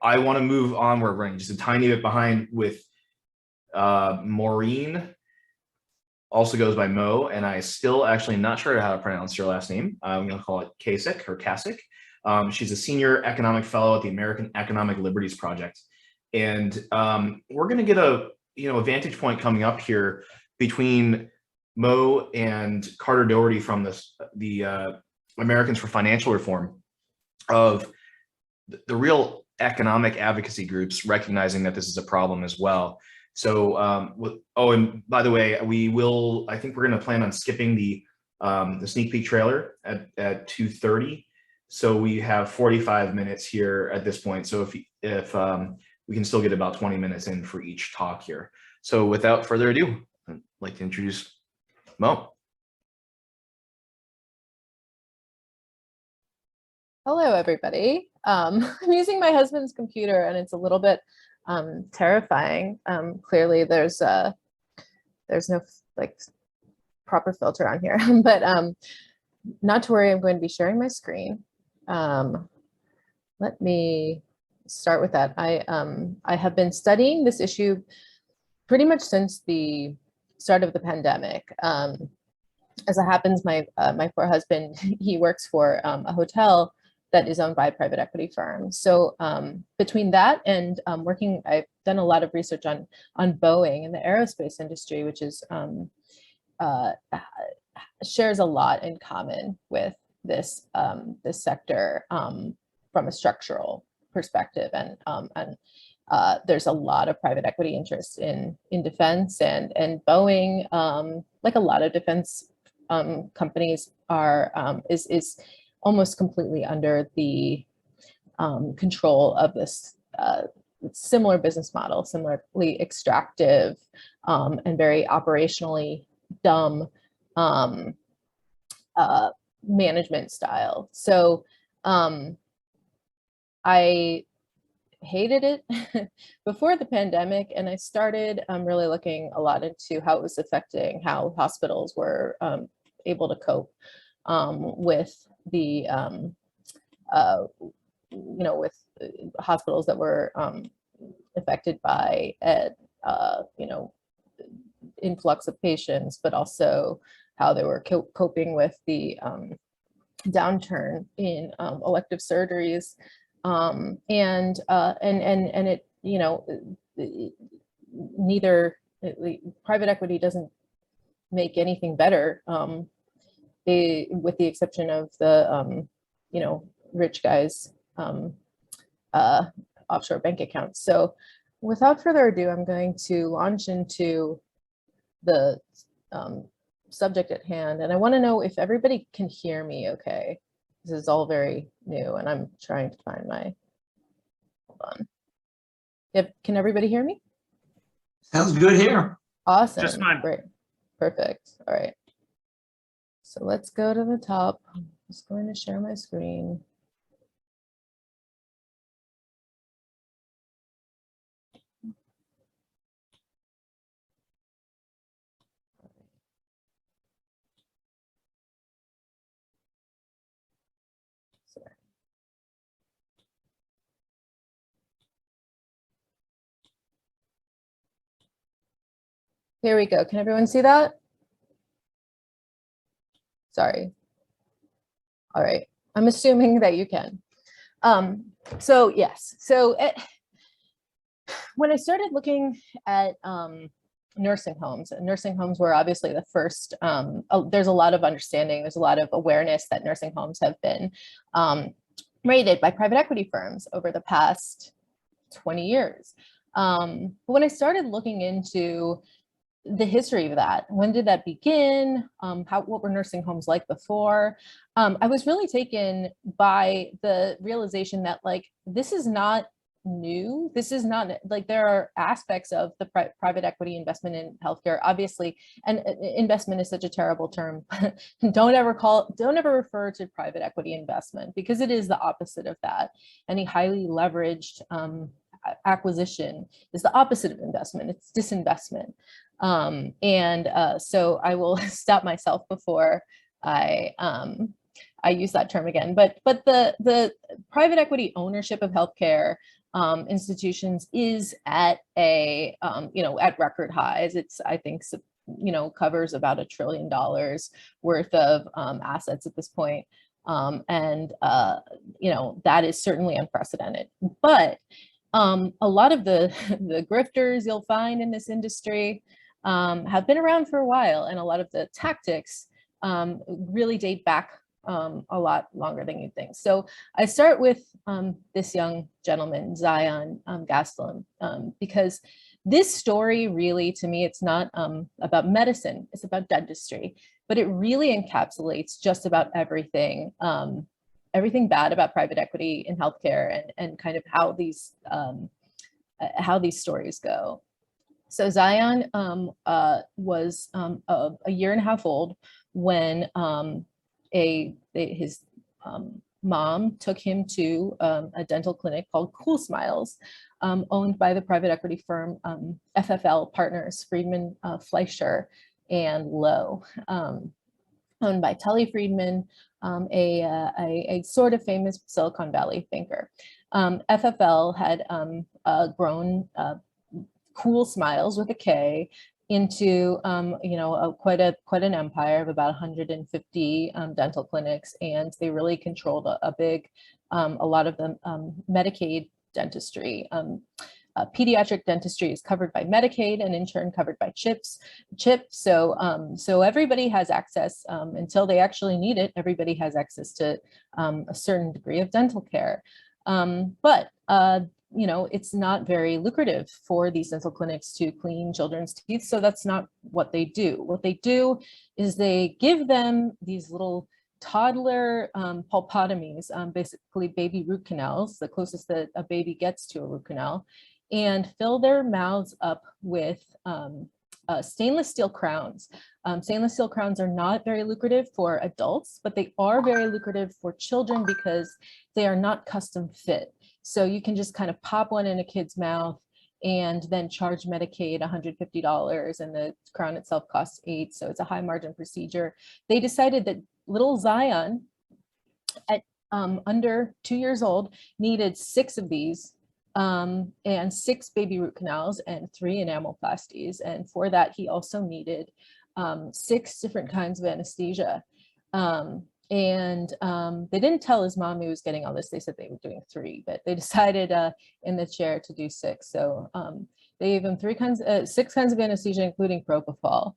I want to move on. We're running just a tiny bit behind with Maureen, also goes by Mo, and I still actually not sure how to pronounce her last name. I'm going to call it Tkacik or Tkacik. She's a senior economic fellow at the American Economic Liberties Project. And we're going to get a vantage point coming up here between Mo and Carter Doherty from the Americans for Financial Reform, of the real economic advocacy groups recognizing that this is a problem as well. So, and by the way, I think we're going to plan on skipping the sneak peek trailer at 2:30. So we have 45 minutes here at this point. So if we can still get about 20 minutes in for each talk here. So without further ado, I'd like to introduce Mo. Hello, everybody. I'm using my husband's computer and it's a little bit terrifying. Clearly there's no like proper filter on here, but not to worry, I'm going to be sharing my screen. Let me start with that. I have been studying this issue pretty much since the start of the pandemic. As it happens, my poor husband, he works for a hotel that is owned by a private equity firm. So between that and I've done a lot of research on Boeing and the aerospace industry, which is shares a lot in common with this this sector from a structural perspective, and there's a lot of private equity interest in defense, and Boeing, like a lot of defense companies, is almost completely under the control of this similar business model, similarly extractive and very operationally dumb management style. So I hated it before the pandemic, and I started really looking a lot into how it was affecting how hospitals were able to cope with the with hospitals that were affected by influx of patients, but also how they were coping with the downturn in elective surgeries, and it neither private equity doesn't make anything better, with the exception of the rich guys offshore bank accounts. So without further ado, I'm going to launch into the subject at hand, and I want to know if everybody can hear me okay. This is all very new and I'm trying to find my, hold on. Can everybody hear me? Sounds good here. Awesome. Just fine. Great. Perfect. All right. So let's go to the top. I'm just going to share my screen. Here we go. Can everyone see that? Sorry. All right. I'm assuming that you can. So yes. So when I started looking at nursing homes were obviously the first. There's a lot of understanding. There's a lot of awareness that nursing homes have been raided by private equity firms over the past 20 years. But when I started looking into the history of that, when did that begin? What were nursing homes like before? I was really taken by the realization that this is not new. This is not like, there are aspects of the private equity investment in healthcare, obviously, and investment is such a terrible term. Don't ever refer to private equity investment, because it is the opposite of that. Any highly leveraged acquisition is the opposite of investment. It's disinvestment. So I will stop myself before I use that term again. But the private equity ownership of healthcare institutions is at a, at record highs. It's, I think, covers about $1 trillion worth of assets at this point. That is certainly unprecedented. But a lot of the grifters you'll find in this industry have been around for a while, and a lot of the tactics really date back a lot longer than you think. So I start with this young gentleman, Zion Gastelum, because this story really, to me, it's not about medicine, it's about dentistry, but it really encapsulates just about everything, everything bad about private equity in healthcare, and kind of how these stories go. So Zion was a year and a half old when his mom took him to a dental clinic called Cool Smiles, owned by the private equity firm FFL Partners, Friedman, Fleischer, and Lowe, owned by Tully Friedman, a sort of famous Silicon Valley banker. FFL had grown Cool Smiles with a K into quite an empire of about 150 dental clinics, and they really controlled a lot of the Medicaid dentistry. Pediatric dentistry is covered by Medicaid and in turn covered by CHIP. So everybody has access until they actually need it. Everybody has access to a certain degree of dental care. But it's not very lucrative for these dental clinics to clean children's teeth. So that's not what they do. What they do is they give them these little toddler pulpotomies, basically baby root canals, the closest that a baby gets to a root canal, and fill their mouths up with stainless steel crowns. Stainless steel crowns are not very lucrative for adults, but they are very lucrative for children because they are not custom fit. So you can just kind of pop one in a kid's mouth and then charge Medicaid $150, and the crown itself costs $8. So it's a high margin procedure. They decided that little Zion at under 2 years old needed 6 of these, and 6 baby root canals and 3 enamelplasties. And for that, he also needed 6 different kinds of anesthesia. They didn't tell his mom he was getting all this. They said they were doing 3, but they decided in the chair to do 6. So they gave him 6 kinds of anesthesia, including propofol.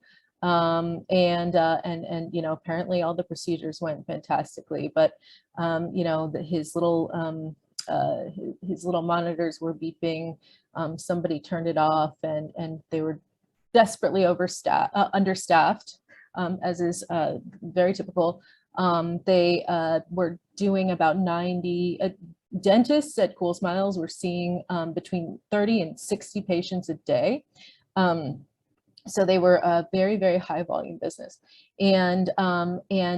Apparently all the procedures went fantastically, but his little monitors were beeping. Somebody turned it off, and they were desperately understaffed, as is very typical. They were doing about 90 dentists at Cool Smiles were seeing between 30 and 60 patients a day. So they were a very, very high volume business. And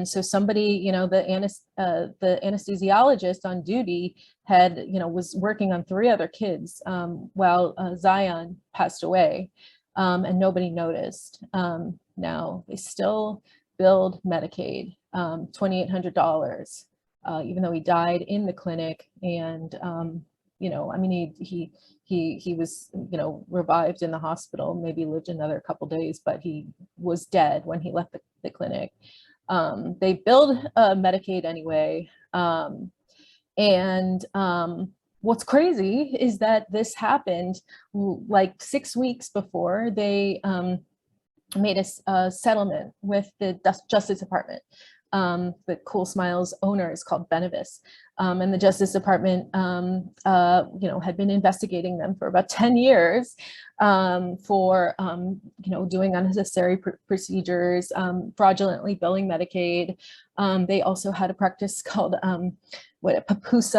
so somebody, the anesthesiologist on duty had, was working on 3 other kids while Zion passed away, and nobody noticed. Now they still billed Medicaid $2,800, even though he died in the clinic. And he was, revived in the hospital, maybe lived another couple days, but he was dead when he left the clinic. They billed Medicaid anyway. What's crazy is that this happened like 6 weeks before they made a settlement with the Justice Department. The Cool Smiles owner is called Benevis, and the Justice Department, had been investigating them for about 10 years for, doing unnecessary procedures, fraudulently billing Medicaid. They also had a practice called a papoose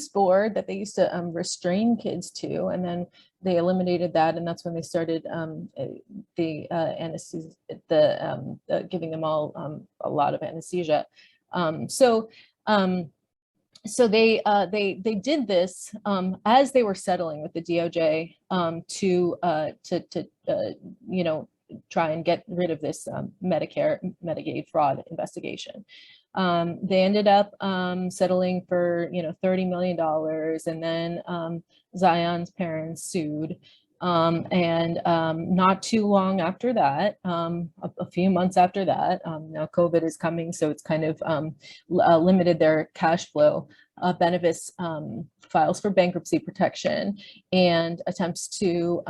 board that they used to restrain kids to, and then they eliminated that, and that's when they started the anesthesia, giving them all a lot of anesthesia. So they did this as they were settling with the DOJ to try and get rid of this Medicaid fraud investigation. They ended up settling for, $30 million, and then Zion's parents sued. Not too long after that, a few months after that, now COVID is coming, so it's kind of limited their cash flow. Benevis files for bankruptcy protection and attempts to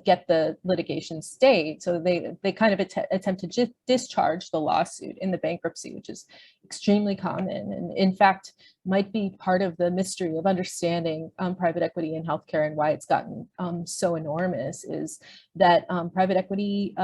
get the litigation stayed. So they kind of attempt to discharge the lawsuit in the bankruptcy, which is extremely common, and in fact might be part of the mystery of understanding private equity in healthcare and why it's gotten so enormous, is that private equity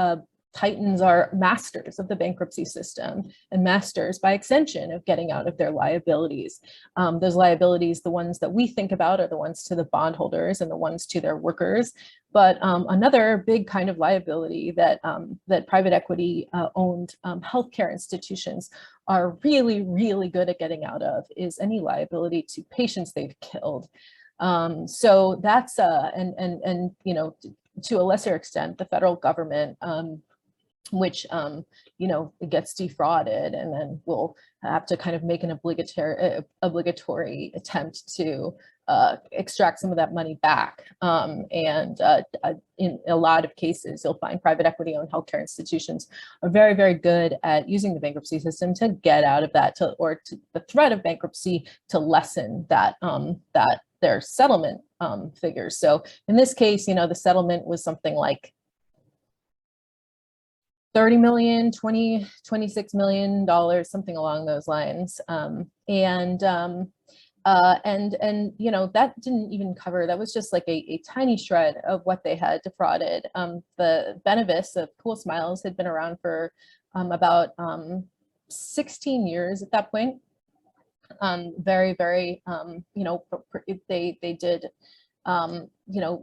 titans are masters of the bankruptcy system and masters by extension of getting out of their liabilities. Those liabilities, the ones that we think about, are the ones to the bondholders and the ones to their workers. But another big kind of liability that that private equity owned healthcare institutions are really, really good at getting out of is any liability to patients they've killed. So that's and to a lesser extent, the federal government, which it gets defrauded, and then we'll have to kind of make an obligatory attempt to extract some of that money back. In a lot of cases, you'll find private equity-owned healthcare institutions are very, very good at using the bankruptcy system to get out of that, or to the threat of bankruptcy to lessen that their settlement figures. So in this case, the settlement was something like 30 million, 26 million dollars, something along those lines. That didn't even cover, that was just like a tiny shred of what they had defrauded. The Benevis of Cool Smiles had been around for about 16 years at that point. Very, very, they did,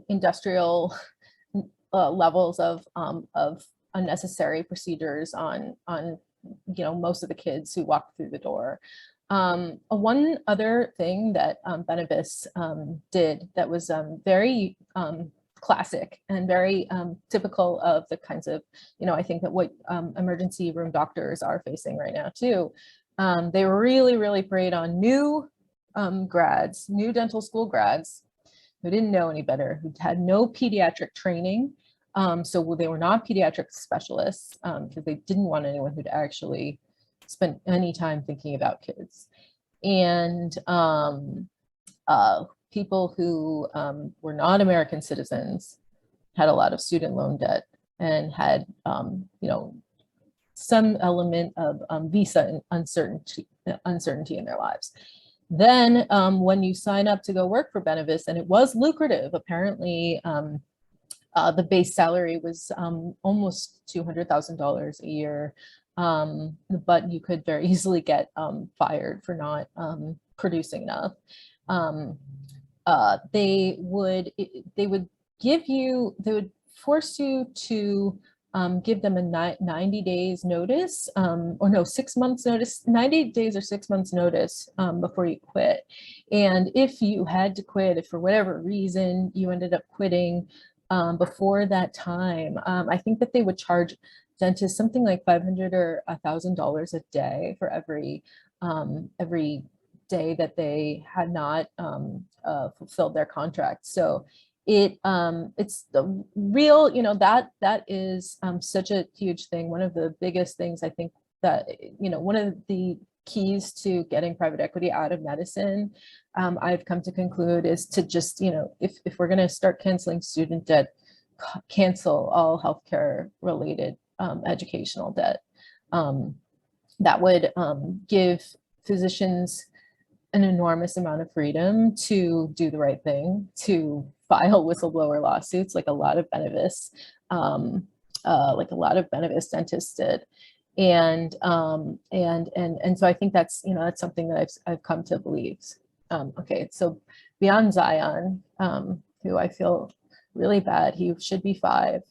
industrial levels of unnecessary procedures on most of the kids who walked through the door. One other thing that Benevis did that was very classic and very typical of the kinds of, I think that what emergency room doctors are facing right now too. They really, really preyed on new grads, new dental school grads who didn't know any better, who had no pediatric training. So they were not pediatric specialists because they didn't want anyone who'd actually spent any time thinking about kids. And people who were not American citizens, had a lot of student loan debt, and had some element of visa uncertainty in their lives. Then when you sign up to go work for Benevis, and it was lucrative, apparently the base salary was almost $200,000 a year, but you could very easily get fired for not producing enough. They would force you to give them a 90 days notice, or no, 6 months notice, 90 days or 6 months notice before you quit. And if you had to quit, if for whatever reason you ended up quitting before that time, I think that they would charge dentists something like $500 or $1,000 a day for every day that they had not fulfilled their contract. So it's the real, that is such a huge thing. One of the biggest things I think that, one of the keys to getting private equity out of medicine, I've come to conclude, is to just, if we're going to start canceling student debt, cancel all healthcare related educational debt. That would give physicians an enormous amount of freedom to do the right thing, to file whistleblower lawsuits like a lot of Benevis, dentists did. And so I think that's, that's something that I've come to believe. Okay, so beyond Zion, who I feel really bad, he should be 5.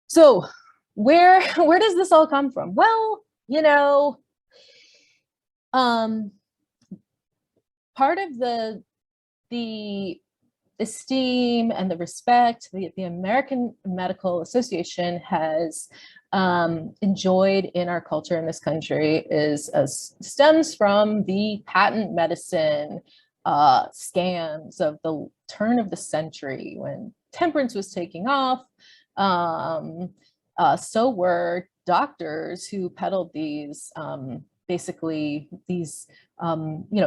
So where does this all come from? Well, part of the esteem and the respect the American Medical Association has enjoyed in our culture in this country stems from the patent medicine scams of the turn of the century when temperance was taking off. So were doctors who peddled these basically these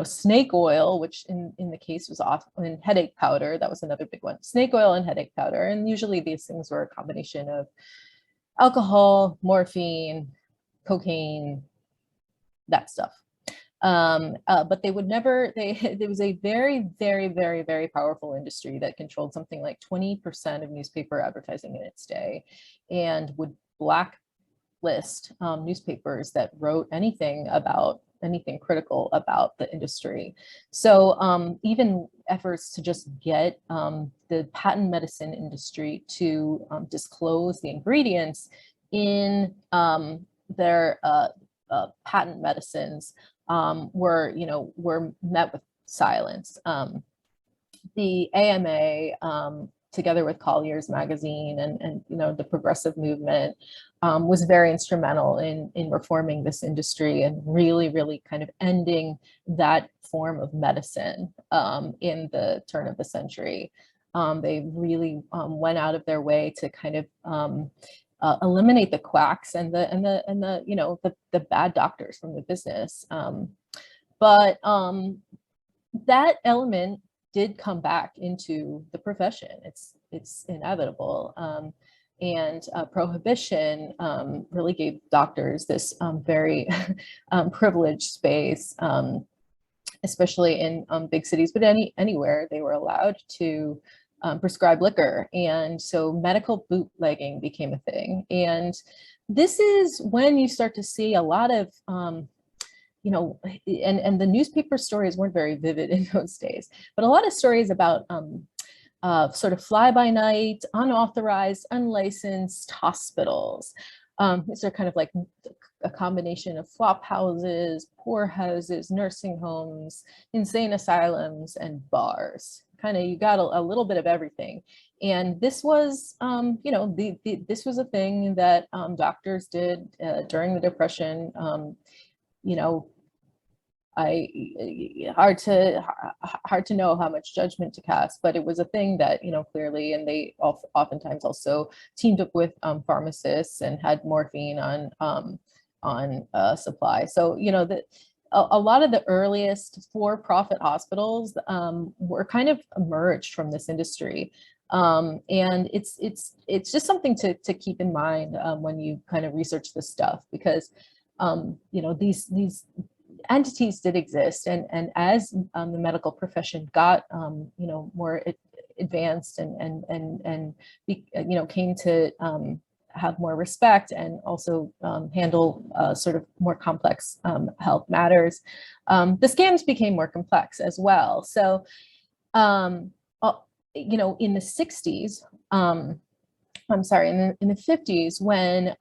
snake oil, which in the case was often headache powder. That was another big one, snake oil and headache powder. And usually these things were a combination of alcohol, morphine, cocaine, that stuff. But they would never, there was a very, very, very, very powerful industry that controlled something like 20% of newspaper advertising in its day and would blacklist newspapers that wrote anything critical about the industry. So even efforts to just get the patent medicine industry to disclose the ingredients in their patent medicines were met with silence. The AMA, together with Collier's magazine and the progressive movement, was very instrumental in reforming this industry and really kind of ending that form of medicine in the turn of the century. They really went out of their way to kind of eliminate the quacks and the bad doctors from the business. But that element did come back into the profession. It's inevitable. And prohibition really gave doctors this very privileged space, especially in big cities, but anywhere they were allowed to prescribe liquor. And so medical bootlegging became a thing. And this is when you start to see a lot of, and the newspaper stories weren't very vivid in those days, but a lot of stories about sort of fly-by-night, unauthorized, unlicensed hospitals. These are kind of like a combination of flop houses, poor houses, nursing homes, insane asylums, and bars. Kind of, you got a little bit of everything. And this was, this was a thing that doctors did during the Depression. Hard to know how much judgment to cast, but it was a thing that, clearly, and they oftentimes also teamed up with pharmacists and had morphine on supply. So, a lot of the earliest for-profit hospitals were kind of emerged from this industry. And it's just something to keep in mind when you kind of research this stuff, because, these entities did exist. And as the medical profession got, more advanced and came to have more respect and also handle sort of more complex health matters, the scams became more complex as well. So, in the 60s, I'm sorry, in the 50s, when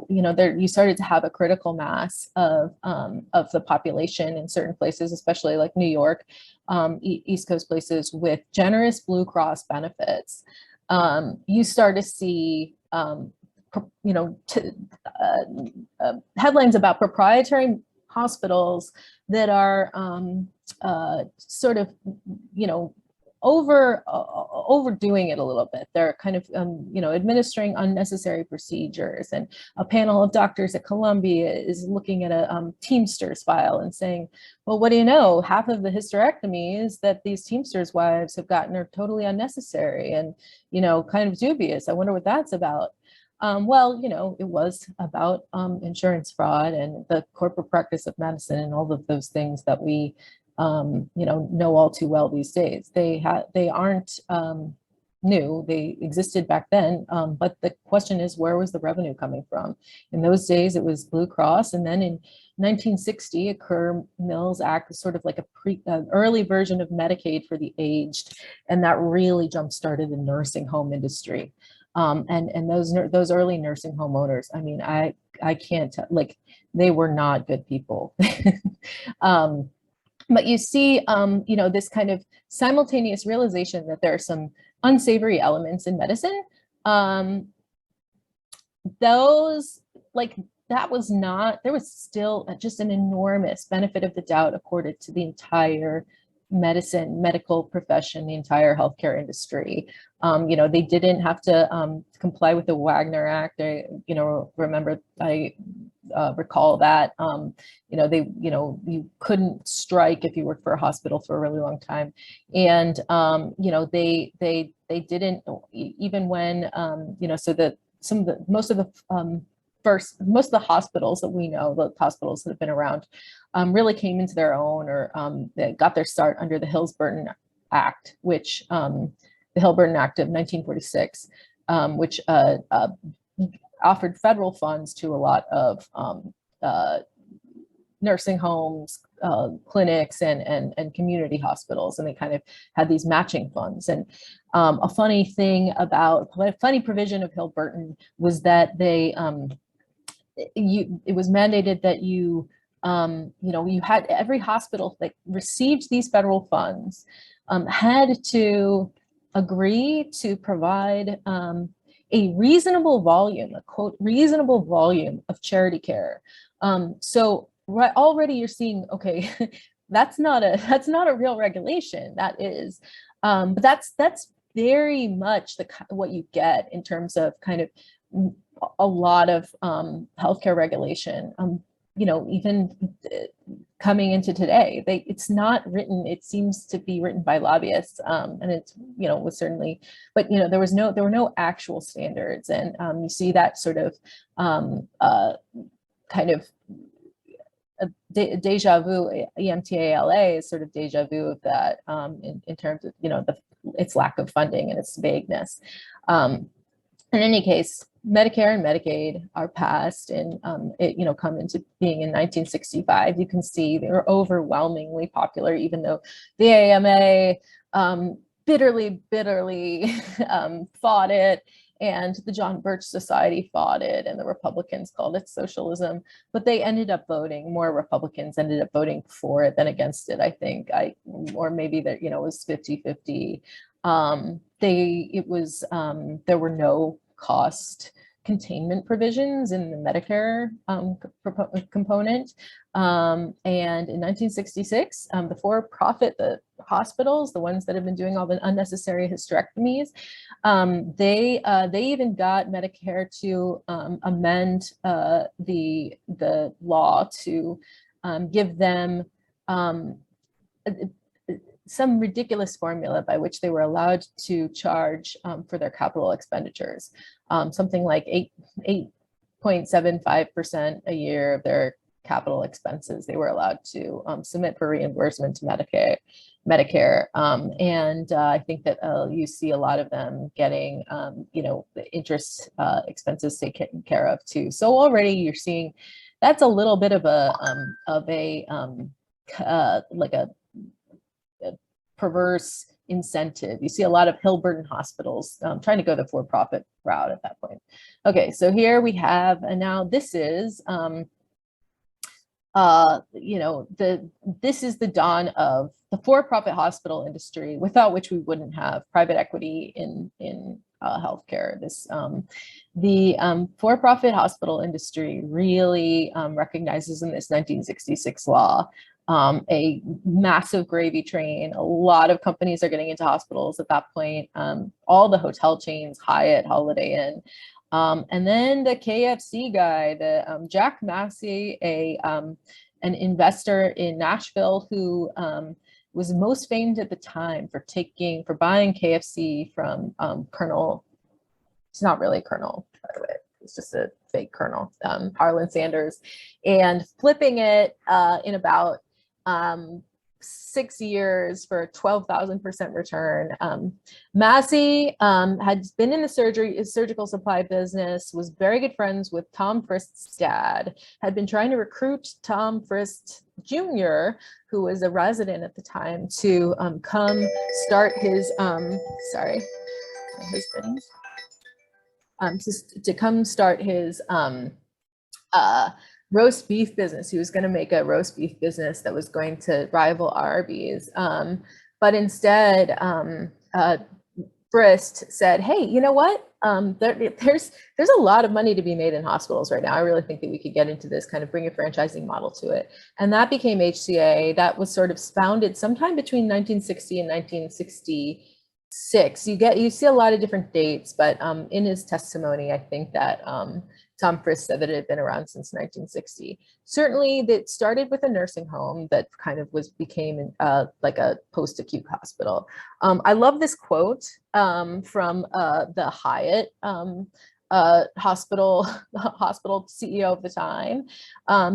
you started to have a critical mass of the population in certain places, especially like New York, East Coast places with generous Blue Cross benefits. You start to see, headlines about proprietary hospitals that are sort of, overdoing it a little bit. They're kind of, administering unnecessary procedures. And a panel of doctors at Columbia is looking at a Teamsters file and saying, well, what do you know? Half of the hysterectomies that these Teamsters wives have gotten are totally unnecessary and, kind of dubious. I wonder what that's about. Well, it was about insurance fraud and the corporate practice of medicine and all of those things that we know all too well these days. They aren't new. They existed back then, but the question is, where was the revenue coming from? In those days, it was Blue Cross, and then in 1960, a Kerr-Mills Act was sort of like an early version of Medicaid for the aged, and that really jump-started the nursing home industry. And those early nursing home owners, I mean, I can't tell, like, they were not good people. But you see, this kind of simultaneous realization that there are some unsavory elements in medicine, those, like, that was not, there was still just an enormous benefit of the doubt accorded to the entire medical profession, the entire healthcare industry. They didn't have to comply with the Wagner Act. I recall that. You couldn't strike if you worked for a hospital for a really long time, and they didn't, even when most of the hospitals that we know, the hospitals that have been around, really came into their own, or they got their start under the Hill's-Burton Act, which the Hill-Burton Act of 1946, which offered federal funds to a lot of nursing homes, clinics, and community hospitals, and they kind of had these matching funds. And a funny provision of Hill-Burton was that it was mandated that you had, every hospital that received these federal funds had to agree to provide a reasonable volume, a quote, reasonable volume of charity care. So right, already you're seeing, okay, that's not a real regulation. That is, but that's very much what you get in terms of kind of a lot of healthcare regulation. Even coming into today, it's not written, it seems to be written by lobbyists, and it's, was certainly, but there were no actual standards. And you see that sort of kind of deja vu, EMTALA is sort of deja vu of that, in terms of, its lack of funding and its vagueness. In any case, Medicare and Medicaid are passed and come into being in 1965. You can see they were overwhelmingly popular, even though the AMA bitterly fought it, and the John Birch Society fought it, and the Republicans called it socialism. But they ended up voting, more Republicans ended up voting for it than against it, I think. Or maybe that, it was 50-50. There were no cost containment provisions in the Medicare component. And in 1966, the for-profit, the hospitals, the ones that have been doing all the unnecessary hysterectomies, they even got Medicare to amend the law to give them some ridiculous formula by which they were allowed to charge for their capital expenditures, something like 8.75% a year of their capital expenses they were allowed to submit for reimbursement to Medicare. And I think that you see a lot of them getting, the interest expenses taken care of too. So already you're seeing that's a little bit of like a perverse incentive. You see a lot of Hill-Burton hospitals trying to go the for-profit route at that point. Okay, so here we have, and now this is, this is the dawn of the for-profit hospital industry, without which we wouldn't have private equity in healthcare. The for-profit hospital industry really recognizes in this 1966 law a massive gravy train. A lot of companies are getting into hospitals at that point. All the hotel chains, Hyatt, Holiday Inn, and then the KFC guy, the Jack Massey, an investor in Nashville who was most famed at the time for buying KFC from Colonel. It's not really a colonel, by the way. It's just a fake colonel, Harlan Sanders, and flipping it in about 6 years for a 12,000% return. Massey had been in the surgical supply business, was very good friends with Tom Frist's dad, had been trying to recruit Tom Frist Jr., who was a resident at the time, to come start his, sorry, my husband, to come start his roast beef business. He was going to make a roast beef business that was going to rival Arby's. But instead, Frist said, hey, you know what? There's a lot of money to be made in hospitals right now. I really think that we could get into this, kind of bring a franchising model to it. And that became HCA. That was sort of founded sometime between 1960 and 1966. You see a lot of different dates, but in his testimony, I think that Tom Frist said that it had been around since 1960. Certainly, that started with a nursing home that kind of became like a post-acute hospital. I love this quote from the Hyatt hospital CEO of the time,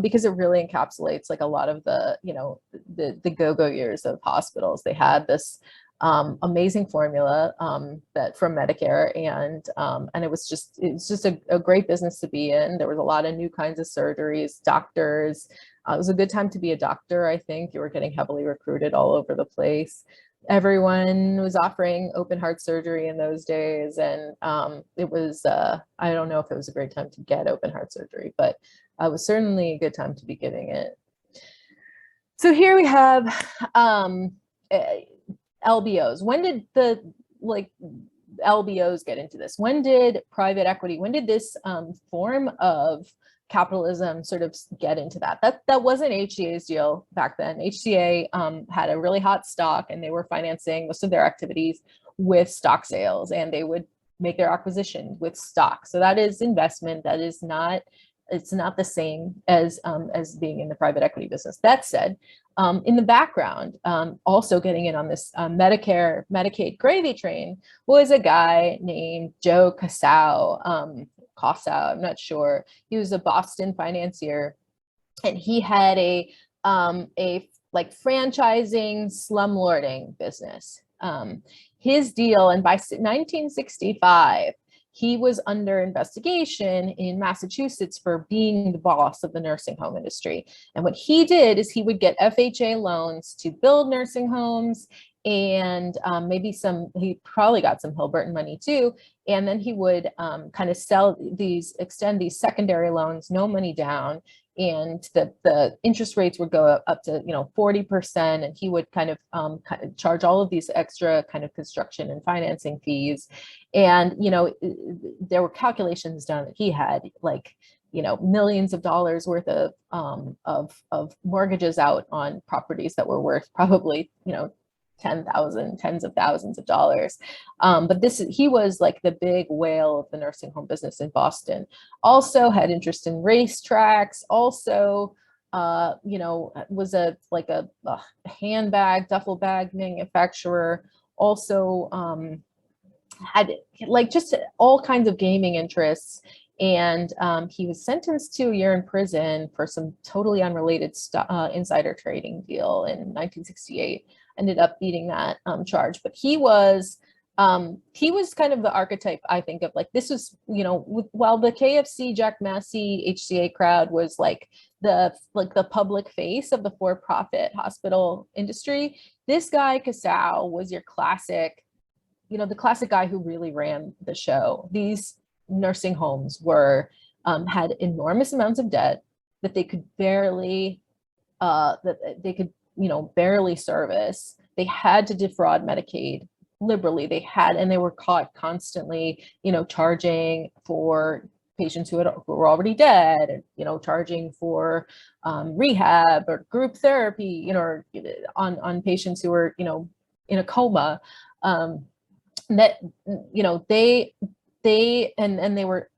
because it really encapsulates like a lot of the the go-go years of hospitals. They had this amazing formula that from Medicare, and it was just a great business to be in. There was a lot of new kinds of surgeries, doctors. It was a good time to be a doctor. I think you were getting heavily recruited all over the place. Everyone was offering open heart surgery in those days, and it was I don't know if it was a great time to get open heart surgery, but it was certainly a good time to be giving it. So here we have LBOs. When did the LBOs get into this? When did private equity, when did this form of capitalism sort of get into that? That wasn't HCA's deal back then. HCA had a really hot stock, and they were financing most of their activities with stock sales, and they would make their acquisitions with stock. So that is investment. That is not, it's not the same as being in the private equity business. That said, in the background, also getting in on this Medicare, Medicaid gravy train was a guy named Joe Casao. Casao, I'm not sure. He was a Boston financier, and he had a like franchising slumlording business. His deal, and by 1965, he was under investigation in Massachusetts for being the boss of the nursing home industry. And what he did is he would get FHA loans to build nursing homes, and maybe he probably got some Hilburton money too. And then he would kind of extend these secondary loans, no money down. And the interest rates would go up to 40%, and he would kind of charge all of these extra kind of construction and financing fees. And there were calculations done that he had like millions of dollars worth of mortgages out on properties that were worth probably tens of thousands of dollars. But he was like the big whale of the nursing home business in Boston. Also had interest in racetracks. Also, was a handbag, duffel bag manufacturer. Also had like just all kinds of gaming interests. And he was sentenced to a year in prison for some totally unrelated insider trading deal in 1968. Ended up beating that charge, but he was kind of the archetype, I think, of like, this was while the KFC Jack Massey HCA crowd was like the public face of the for-profit hospital industry, this guy Casao was your classic, the classic guy who really ran the show. These nursing homes were had enormous amounts of debt that they could barely barely service. They had to defraud Medicaid liberally. And they were caught constantly, charging for patients who were already dead, and charging for rehab or group therapy, or on patients who were, in a coma. That they were,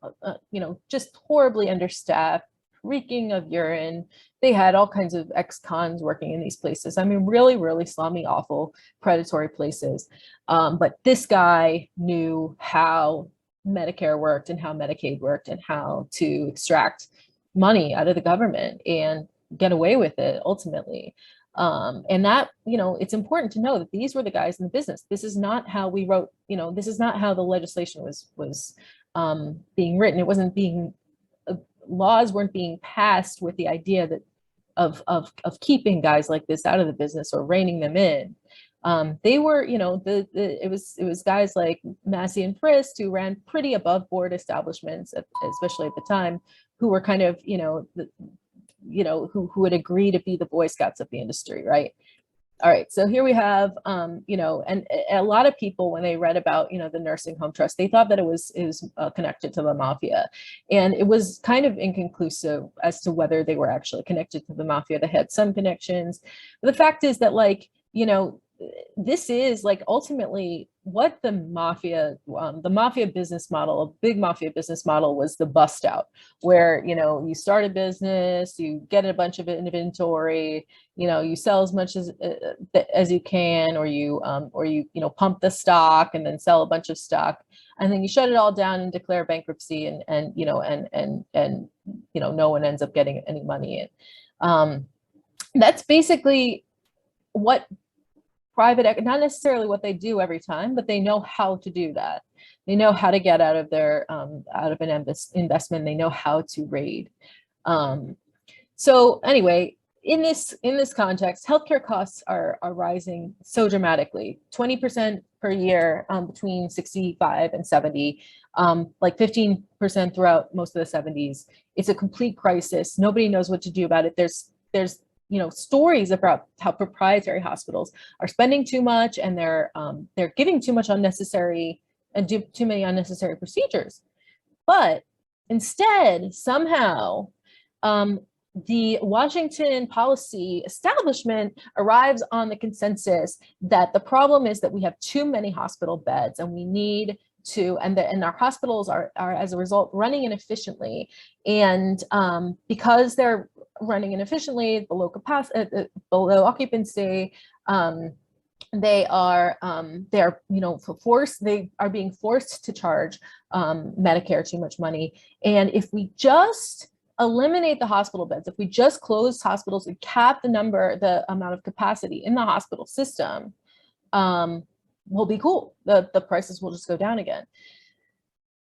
just horribly understaffed, reeking of urine. They had all kinds of ex-cons working in these places. I mean, really, really slummy, awful, predatory places. But this guy knew how Medicare worked and how Medicaid worked and how to extract money out of the government and get away with it ultimately. And that, it's important to know that these were the guys in the business. This is not how we wrote, this is not how the legislation was being written. It wasn't being, laws weren't being passed with the idea that of keeping guys like this out of the business or reining them in. They were, it was guys like Massey and Frist who ran pretty above board establishments, especially at the time, who were kind of, who would agree to be the Boy Scouts of the industry, right? All right, so here we have, you know, and a lot of people, when they read about, you know, the nursing home trust, they thought that it was connected to the mafia, and it was kind of inconclusive as to whether they were actually connected to the mafia. They had some connections, but the fact is that, like, you know, this is like ultimately what the mafia business model, a big mafia business model, was the bust out, where, you know, you start a business, you get a bunch of inventory, you know, you sell as much as you can, or you you know, pump the stock and then sell a bunch of stock, and then you shut it all down and declare bankruptcy, and you know, and you know, no one ends up getting any money in. That's basically what private, not necessarily what they do every time, but they know how to do that. They know how to get out of their out of an investment. They know how to raid. So anyway, in this context, healthcare costs are rising so dramatically, 20% per year between 65 and 70, like 15% throughout most of the 70s. It's a complete crisis. Nobody knows what to do about it. There's you know, stories about how proprietary hospitals are spending too much, and they're giving too much unnecessary and do too many unnecessary procedures. But instead, somehow, the Washington policy establishment arrives on the consensus that the problem is that we have too many hospital beds, and we need to, and our hospitals are as a result running inefficiently, and because they're running inefficiently, below capacity, below occupancy, they are you know, they are being forced to charge Medicare too much money. And if we just eliminate the hospital beds, if we just close hospitals and cap the amount of capacity in the hospital system, we'll be cool. The prices will just go down again.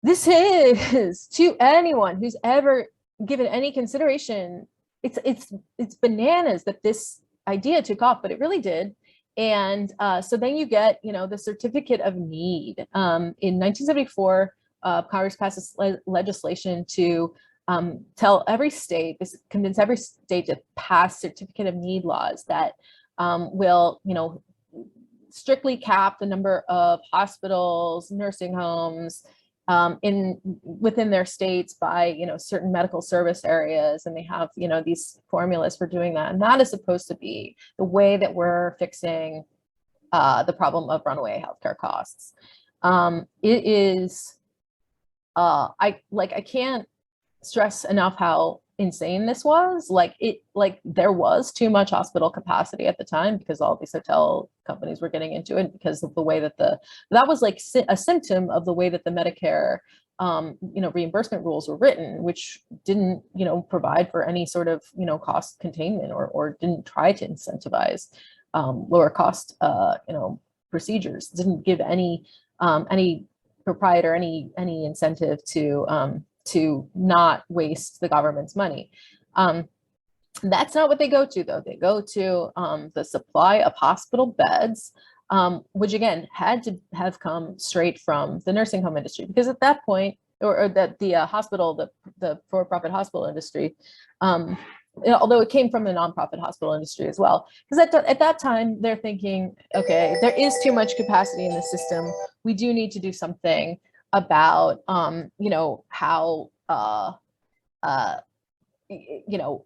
This is, to anyone who's ever given any consideration, it's bananas that this idea took off, but it really did. And so then you get, you know, the certificate of need. In 1974, Congress passes legislation to tell every state, convince every state to pass certificate of need laws that will, you know, strictly cap the number of hospitals, nursing homes, within their states by, you know, certain medical service areas, and they have, you know, these formulas for doing that. And that is supposed to be the way that we're fixing the problem of runaway healthcare costs. It is, I can't stress enough how insane this was. Like there was too much hospital capacity at the time, because all these hotel companies were getting into it, because of the way that that was like a symptom of the way that the Medicare you know, reimbursement rules were written, which didn't, you know, provide for any sort of, you know, cost containment, or didn't try to incentivize lower cost you know, procedures. Didn't give any proprietor any incentive to not waste the government's money. That's not what they go to, though. They go to the supply of hospital beds, which again had to have come straight from the nursing home industry, because at that point, or that the hospital, the for-profit hospital industry, although it came from the nonprofit hospital industry as well, because at that time they're thinking, okay, there is too much capacity in the system. We do need to do something about you know, how you know,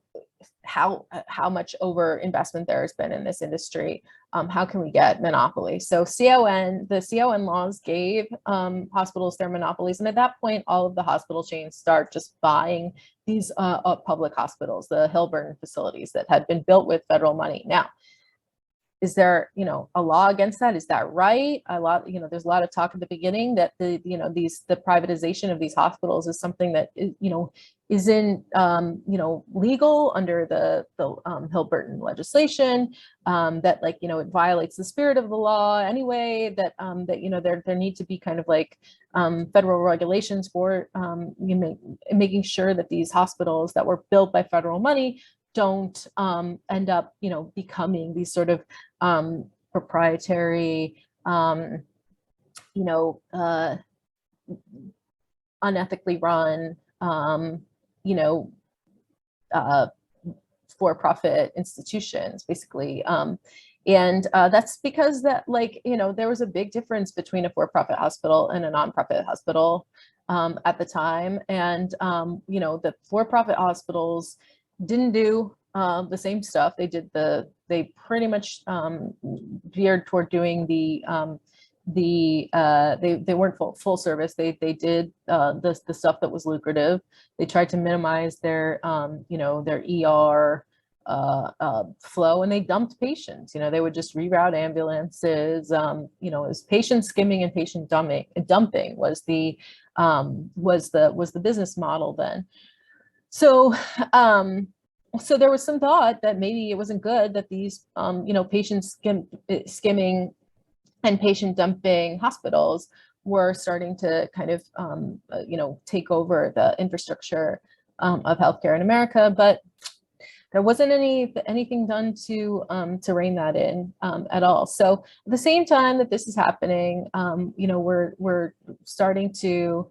how much over investment there has been in this industry. How can we get monopoly? So the CON laws gave hospitals their monopolies, and at that point, all of the hospital chains start just buying these public hospitals, the Hilburn facilities that had been built with federal money. Now, is there, you know, a law against that? Is that right? You know, there's a lot of talk at the beginning that the privatization of these hospitals is something that, you know, isn't, you know, legal under the Hilburn legislation, that, like, you know, it violates the spirit of the law anyway, that, you know, there need to be kind of like federal regulations for you know, making sure that these hospitals that were built by federal money don't end up, you know, becoming these sort of proprietary, you know, unethically run, you know, for-profit institutions, basically. And that's because that, like, there was a big difference between a for-profit hospital and a nonprofit hospital at the time. And, the for-profit hospitals didn't do the same stuff. They pretty much veered toward doing they weren't full service. They did the stuff that was lucrative. They tried to minimize their their ER flow, and they dumped patients. They would just reroute ambulances. It was patient skimming and patient dumping was the business model then. So so there was some thought that maybe it wasn't good that these patient skimming and patient dumping hospitals were starting to kind of take over the infrastructure of healthcare in America, but there wasn't anything done to rein that in at all. So at the same time that this is happening, we're starting to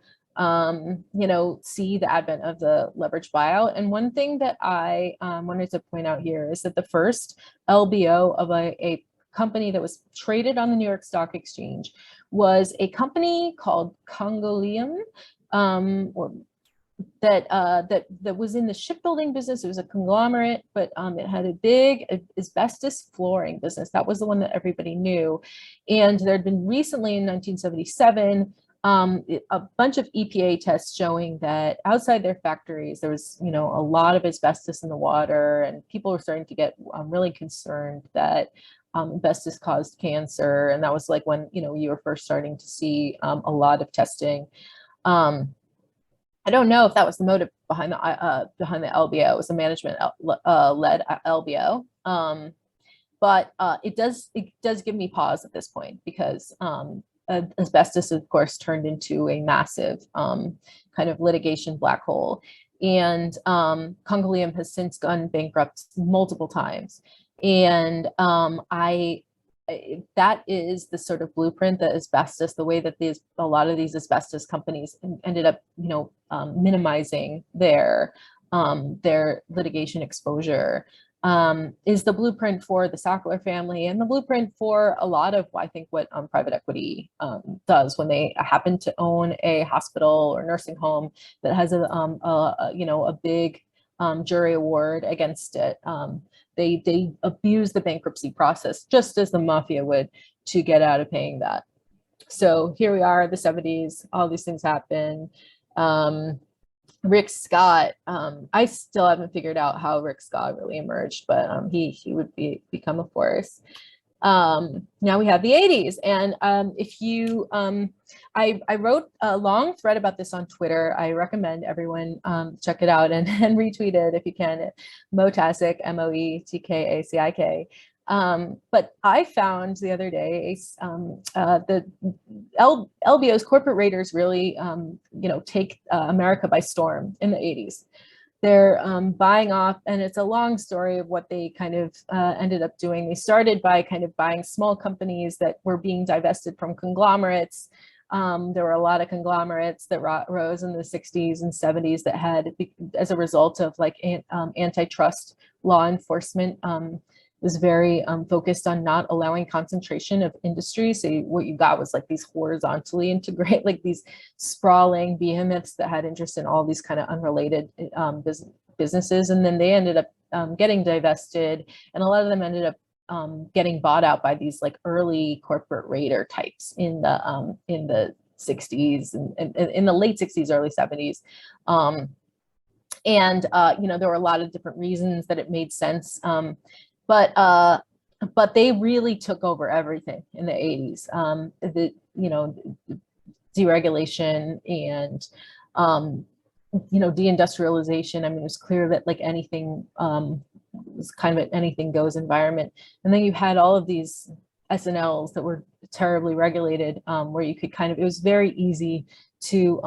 see the advent of the leverage buyout. And one thing that I wanted to point out here is that the first LBO of a company that was traded on the New York Stock Exchange was a company called Congolium, or that was in the shipbuilding business. It was a conglomerate, but it had a big asbestos flooring business. That was the one that everybody knew. And there had been recently in 1977 a bunch of EPA tests showing that outside their factories there was a lot of asbestos in the water, and people were starting to get really concerned that asbestos caused cancer. And that was like when you were first starting to see a lot of testing. I don't know if that was the motive behind the LBO. It was a management led LBO, but it does give me pause at this point, because asbestos, of course, turned into a massive kind of litigation black hole, and Congolium has since gone bankrupt multiple times, and that is the sort of blueprint that asbestos, the way that a lot of these asbestos companies ended up, minimizing their litigation exposure, is the blueprint for the Sackler family, and the blueprint for a lot of, I think, what private equity does when they happen to own a hospital or nursing home that has a big jury award against it. They abuse the bankruptcy process, just as the Mafia would, to get out of paying that. So here we are, the 70s, all these things happen. Rick Scott, I still haven't figured out how Rick Scott really emerged, but he would become a force. Now we have the 80s, and if you I wrote a long thread about this on Twitter. I recommend everyone check it out and retweet it if you can. Tkacik, Moetkacic. But I found the other day the LBO's corporate raiders really take America by storm in the 80s. They're buying off, and it's a long story of what they kind of ended up doing. They started by kind of buying small companies that were being divested from conglomerates. There were a lot of conglomerates that rose in the 60s and 70s that had, as a result of like antitrust law enforcement, was very focused on not allowing concentration of industry. So what you got was like these horizontally integrated, like these sprawling behemoths that had interest in all these kind of unrelated businesses. And then they ended up getting divested, and a lot of them ended up getting bought out by these like early corporate raider types in the 60s and in the late 60s, early 70s. There were a lot of different reasons that it made sense. But they really took over everything in the 80s. Deregulation and deindustrialization. I mean, it was clear that like anything was kind of an anything goes environment. And then you had all of these SNLs that were terribly regulated, where you could kind of, it was very easy to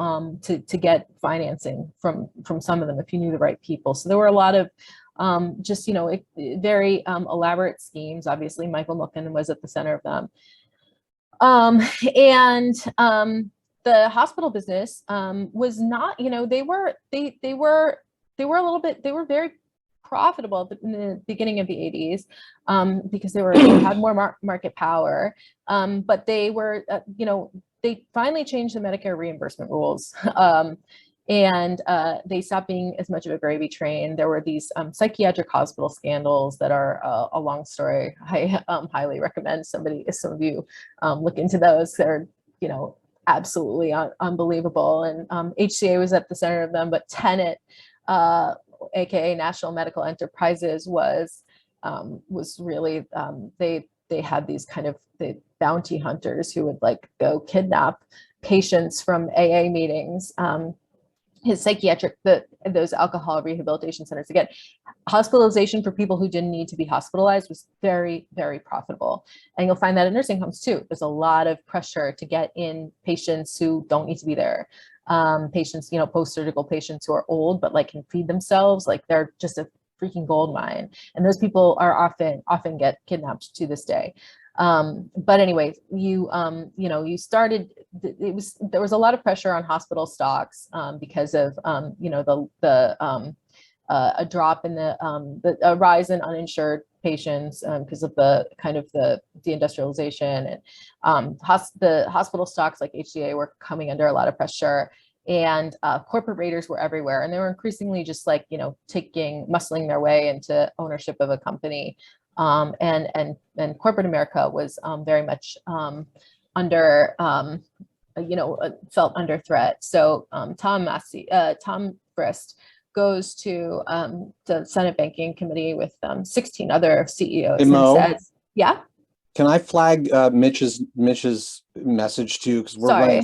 get financing from some of them if you knew the right people. So there were a lot of very elaborate schemes. Obviously, Michael Milken was at the center of them. The hospital business was not, they were very profitable in the beginning of the 80s because they had more market power. But they were, they finally changed the Medicare reimbursement rules. And they stopped being as much of a gravy train. There were these psychiatric hospital scandals that are a long story. I highly recommend some of you look into those. They're, absolutely unbelievable. And HCA was at the center of them, but Tenet, aka National Medical Enterprises, was really they had these kind of the bounty hunters who would like go kidnap patients from AA meetings. His psychiatric, those alcohol rehabilitation centers, again, hospitalization for people who didn't need to be hospitalized was very, very profitable. And you'll find that in nursing homes too. There's a lot of pressure to get in patients who don't need to be there. Patients, post-surgical patients who are old, but like can feed themselves, like they're just a freaking gold mine. And those people are often get kidnapped to this day. But anyway, you started, there was a lot of pressure on hospital stocks, because of, a drop in a rise in uninsured patients, because of the kind of the deindustrialization, and the hospital stocks like HCA were coming under a lot of pressure, and corporate raiders were everywhere, and they were increasingly just like, muscling their way into ownership of a company. And corporate America was very much under, felt under threat. So Tom Frist goes to the Senate Banking Committee with 16 other CEOs Hey, Mo, and says, "Yeah, can I flag Mitch's message too? Because we're Sorry. running